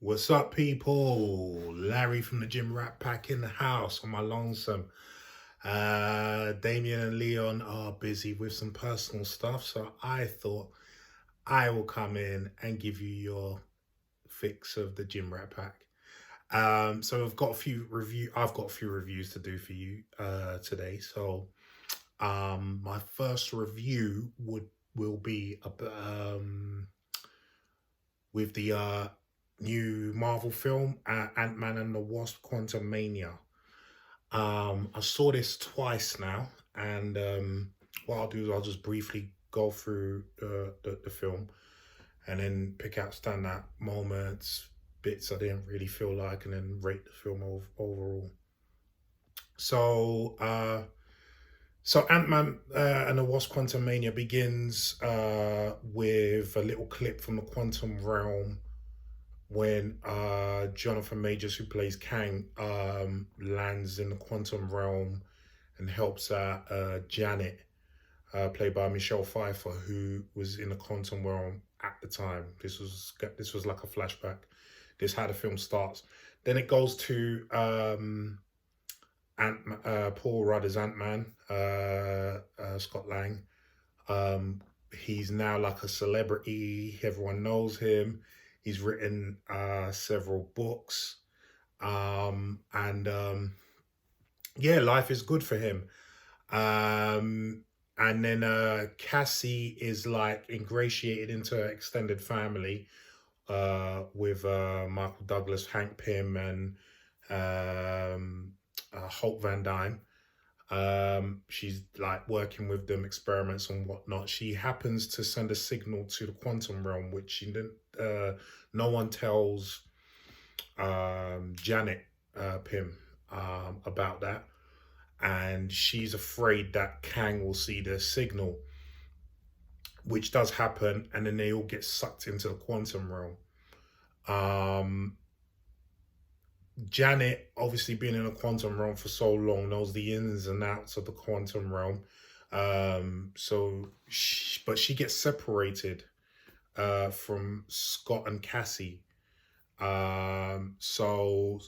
What's up, people? Larry from the Gym Rat Pack in the house on my lonesome. Damien and Leon are busy with some personal stuff, so I thought I will come in and give you your fix of the Gym Rat Pack. So I've got a few reviews to do for you today. So my first review will be with the new Marvel film, Ant-Man and the Wasp: Quantumania. I saw this twice now, and what I'll do is I'll just briefly go through the film and then pick out standout moments, bits I didn't really feel like, and then rate the film overall. So, Ant-Man and the Wasp: Quantumania begins with a little clip from the quantum realm when Jonathan Majors, who plays Kang, lands in the quantum realm and helps out Janet, played by Michelle Pfeiffer, who was in the quantum realm at the time. This was like a flashback. This is how the film starts. Then it goes to Paul Rudd's Ant-Man, Scott Lang. He's now like a celebrity. Everyone knows him. He's written several books. Yeah, life is good for him. And then Cassie is like ingratiated into her extended family with Michael Douglas, Hank Pym, and Hope Van Dyne. She's like working with them, experiments and whatnot. She happens to send a signal to the quantum realm, which she didn't, no one tells Janet Pym about that, and she's afraid that Kang will see the signal, which does happen, and then they all get sucked into the quantum realm. Janet, obviously being in a quantum realm for so long, knows the ins and outs of the quantum realm. But she gets separated from Scott and Cassie. So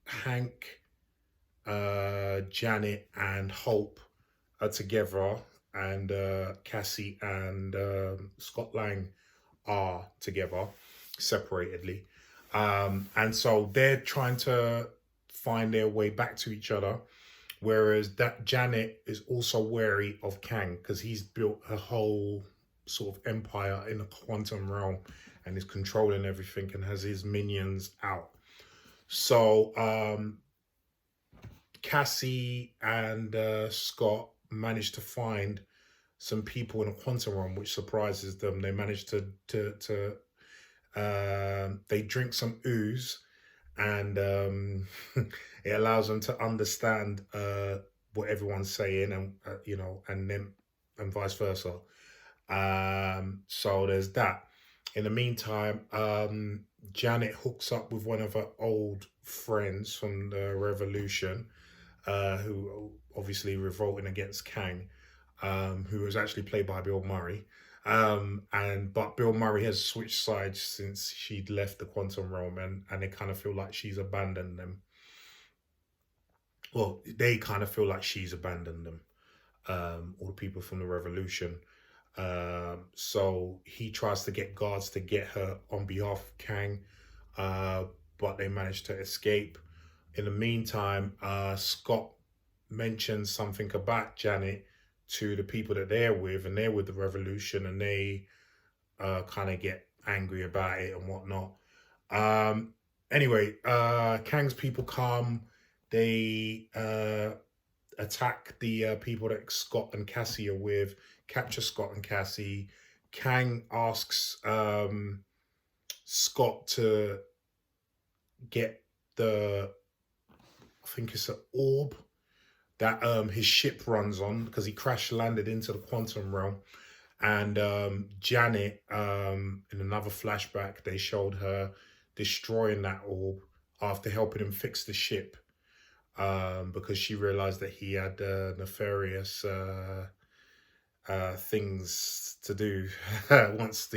Hank, Janet, and Hope are together, and Cassie and Scott Lang are together separatedly. And so they're trying to find their way back to each other, whereas that Janet is also wary of Kang because he's built a whole sort of empire in the quantum realm and is controlling everything and has his minions out. So Cassie and Scott managed to find some people in a quantum realm, which surprises them. They managed to they drink some ooze, and it allows them to understand what everyone's saying, and and vice versa. So there's that. In the meantime, Janet hooks up with one of her old friends from the Revolution, who obviously revolting against Kang, who was actually played by Bill Murray. But Bill Murray has switched sides since she'd left the quantum realm, and they kind of feel like she's abandoned them. Well, they kind of feel like she's abandoned them, all the people from the Revolution. So he tries to get guards to get her on behalf of Kang, but they manage to escape. In the meantime, Scott mentions something about Janet to the people that they're with, and they're with the Revolution, and they kind of get angry about it and whatnot. Anyway, Kang's people come. They attack the people that Scott and Cassie are with, capture Scott and Cassie. Kang asks Scott to get I think it's an orb that his ship runs on, because he crash landed into the quantum realm. And Janet, in another flashback, they showed her destroying that orb after helping him fix the ship, because she realized that he had nefarious things to do once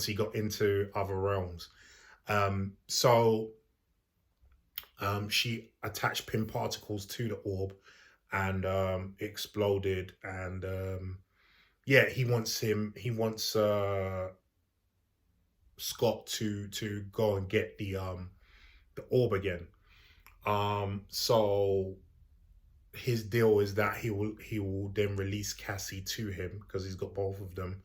he got into other realms. So she attached pin particles to the orb, and it exploded. And yeah, he wants Scott to go and get the orb again. So his deal is that he will then release Cassie to him because he's got both of them.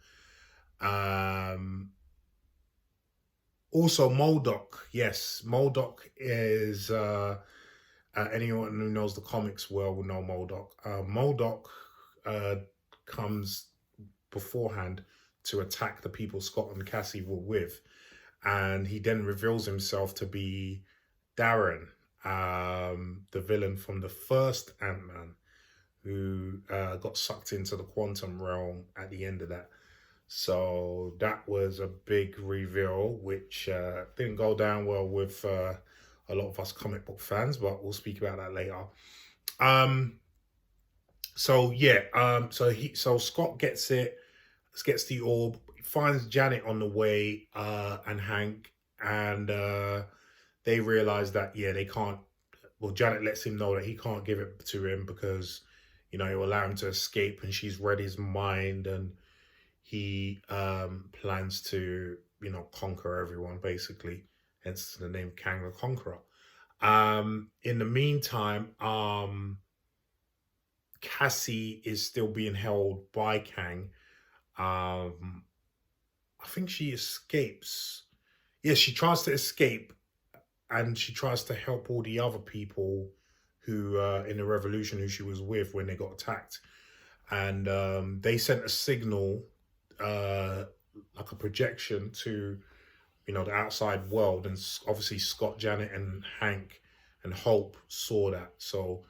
Also, Modoc. Yes, Modoc is anyone who knows the comics well will know Modoc. Modoc comes beforehand to attack the people Scott and Cassie were with, and he then reveals himself to be Darren, the villain from the first Ant-Man, who got sucked into the quantum realm at the end of that. So that was a big reveal, which didn't go down well with a lot of us comic book fans, but we'll speak about that later. So yeah, so Scott gets the orb, finds Janet on the way, and Hank, and they realize that they can't. Well, Janet lets him know that he can't give it to him because it will allow him to escape, and she's read his mind, and he plans to conquer everyone basically, hence the name Kang the Conqueror. In the meantime, Cassie is still being held by Kang. I think she escapes. Yeah, she tries to escape, and she tries to help all the other people who in the revolution who she was with when they got attacked. And they sent a signal, like a projection to the outside world, and obviously Scott, Janet, and Hank and Hope saw that, so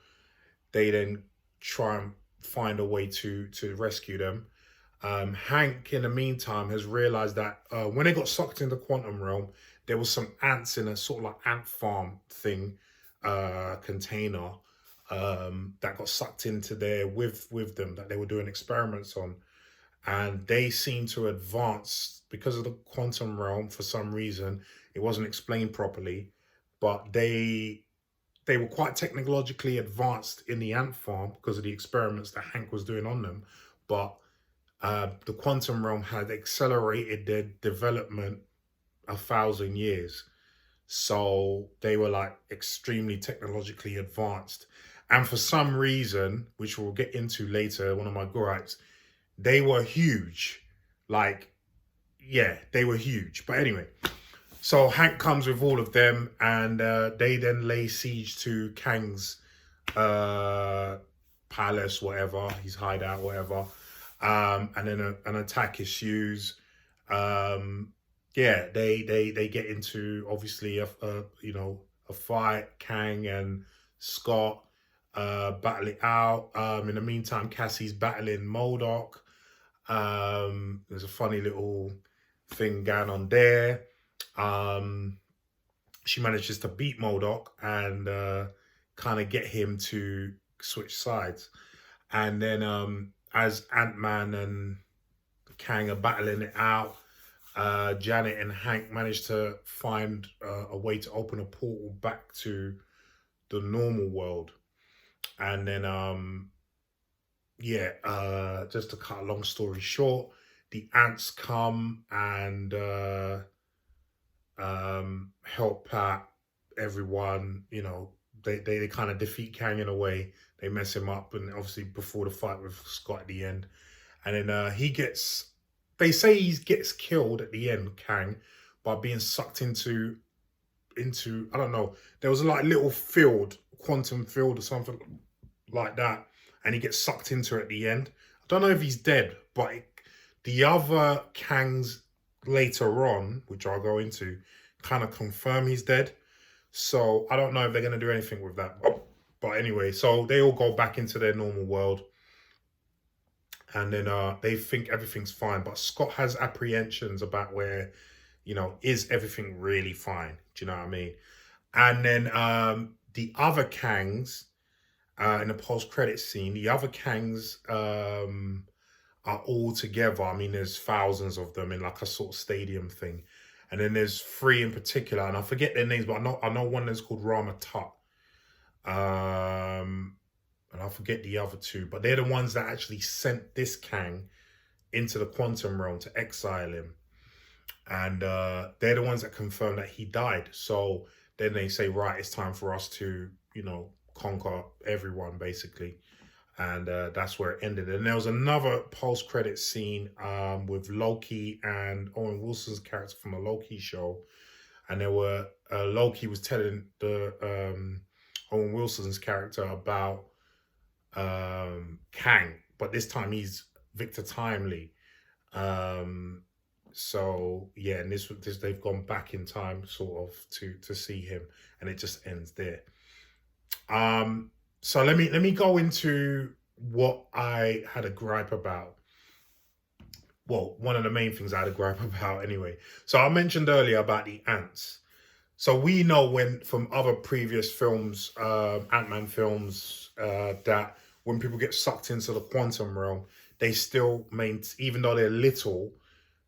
they then try and find a way to rescue them. Hank, in the meantime, has realized that when they got sucked into the quantum realm, there was some ants in a sort of like ant farm thing, container, that got sucked into there with them, that they were doing experiments on. And they seem to advance because of the quantum realm. For some reason, it wasn't explained properly, but they were quite technologically advanced in the ant farm because of the experiments that Hank was doing on them. But the quantum realm had accelerated their development 1,000 years. So they were like extremely technologically advanced. And for some reason, which we'll get into later, one of my gripes, they were huge. Like, yeah, they were huge. But anyway, so Hank comes with all of them, and they then lay siege to Kang's palace, whatever, his hideout, whatever. And then an attack ensues. Yeah, they get into obviously a fight. Kang and Scott battle it out. In the meantime, Cassie's battling Modoc. There's a funny little thing going on there. She manages to beat Modoc and kind of get him to switch sides. And then as Ant-Man and Kang are battling it out, Janet and Hank manage to find a way to open a portal back to the normal world. And then just to cut a long story short, the ants come and help out everyone. They kind of defeat Kang in a way. They mess him up, and obviously before the fight with Scott at the end. And then they say he gets killed at the end, Kang, by being sucked into I don't know. There was a little field, quantum field or something like that, and he gets sucked into it at the end. I don't know if he's dead, but the other Kangs later on, which I'll go into, kind of confirm he's dead. So I don't know if they're going to do anything with that. But anyway, so they all go back into their normal world. And then they think everything's fine. But Scott has apprehensions about where, is everything really fine? Do you know what I mean? And then the other Kangs, in the post-credit scene, the other Kangs are all together. I mean, there's thousands of them in like a sort of stadium thing. And then there's 3 in particular, and I forget their names, but I know one that's called Rama Tut. And I forget the other 2, but they're the ones that actually sent this Kang into the quantum realm to exile him. And they're the ones that confirm that he died. So then they say, right, it's time for us to, conquer everyone, basically. And that's where it ended. And there was another post-credit scene with Loki and Owen Wilson's character from a Loki show. And there were, Loki was telling the Owen Wilson's character about Kang, but this time he's Victor Timely. So yeah, and this they've gone back in time sort of to see him, and it just ends there. So let me go into what I had a gripe about. Well, one of the main things I had a gripe about anyway. So I mentioned earlier about the ants. So we know from other previous films, Ant-Man films, that when people get sucked into the quantum realm, they still even though they're little,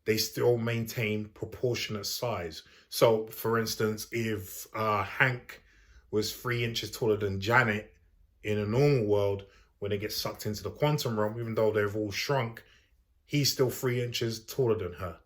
they still maintain proportionate size. So, for instance, if Hank was 3 inches taller than Janet in a normal world, when they get sucked into the quantum realm, even though they've all shrunk, he's still 3 inches taller than her,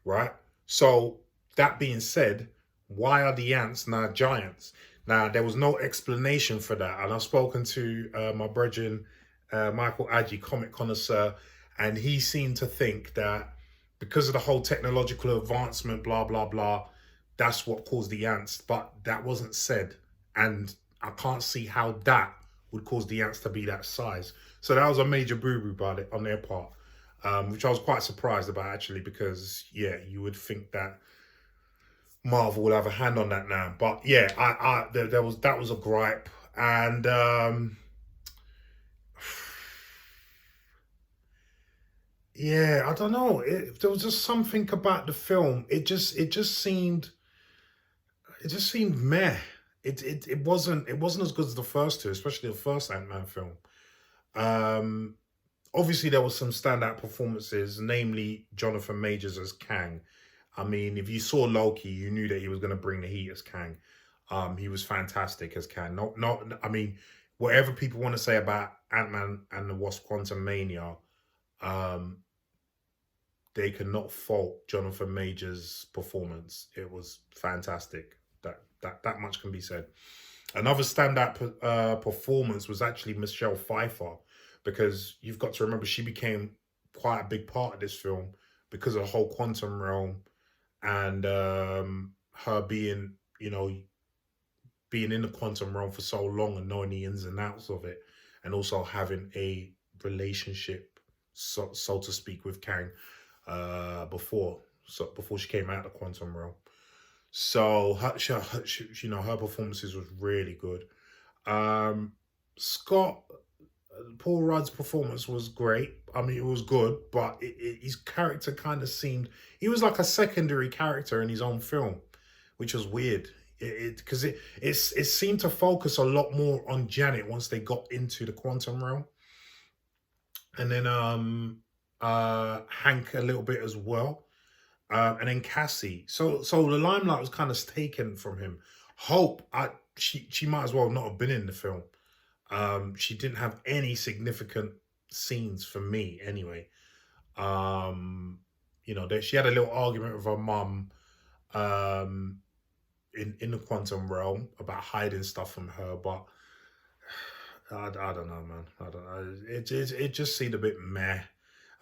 right? So, that being said, why are the ants now giants? Now, there was no explanation for that. And I've spoken to my brethren, Michael Adji, comic connoisseur, and he seemed to think that because of the whole technological advancement, blah, blah, blah, that's what caused the ants. But that wasn't said. And I can't see how that would cause the ants to be that size. So that was a major boo-boo about it on their part, which I was quite surprised about, actually, because, yeah, you would think that Marvel will have a hand on that now. But yeah, that was a gripe. And yeah, I don't know. There was just something about the film. It just seemed meh. It wasn't as good as the first 2, especially the first Ant-Man film. Obviously there was some standout performances, namely Jonathan Majors as Kang. I mean, if you saw Loki, you knew that he was going to bring the heat as Kang. He was fantastic as Kang. I mean, whatever people want to say about Ant-Man and the Wasp: Quantumania, they cannot fault Jonathan Majors' performance. It was fantastic. That much can be said. Another standout performance was actually Michelle Pfeiffer, because you've got to remember she became quite a big part of this film because of the whole quantum realm and her being in the quantum realm for so long and knowing the ins and outs of it, and also having a relationship, so to speak, with Kang before she came out of the quantum realm. So her performances was really good. Paul Rudd's performance was great. I mean, it was good, but his character kind of seemed, he was like a secondary character in his own film, which was weird. Because it seemed to focus a lot more on Janet once they got into the quantum realm, and then Hank a little bit as well, and then Cassie. So the limelight was kind of taken from him. Hope, she might as well not have been in the film. She didn't have any significant scenes for me anyway. She had a little argument with her mum in the quantum realm about hiding stuff from her, but I don't know, man. I don't know. It just seemed a bit meh.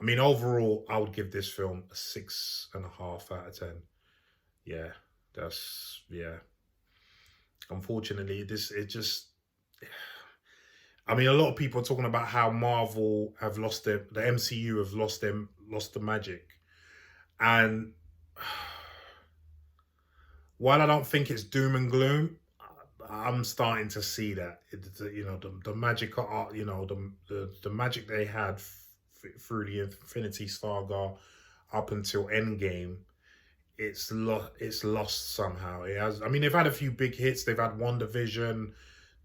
I mean, overall, I would give this film a 6.5 out of 10. Yeah, unfortunately, I mean, a lot of people are talking about how Marvel have lost the MCU have lost the magic. And while I don't think it's doom and gloom, I'm starting to see that the magic, the magic they had through the Infinity Saga up until Endgame, it's lost somehow. It has. I mean, they've had a few big hits. They've had WandaVision.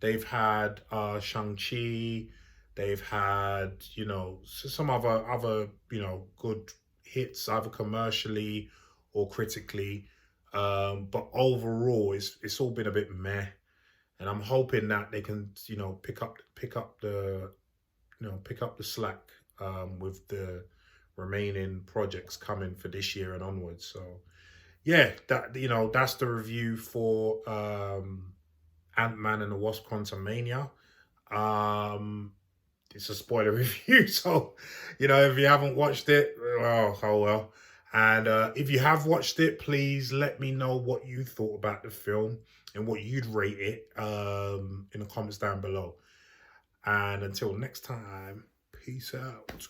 They've had Shang-Chi. They've had some other good hits, either commercially or critically. But overall, it's all been a bit meh, and I'm hoping that they can, you know, pick up the slack with the remaining projects coming for this year and onwards. So yeah, that, you know, that's the review for Ant-Man and the Wasp: Quantumania. It's a spoiler review, so you know, if you haven't watched it, oh well. And if you have watched it, please let me know what you thought about the film and what you'd rate it in the comments down below. And until next time, peace out.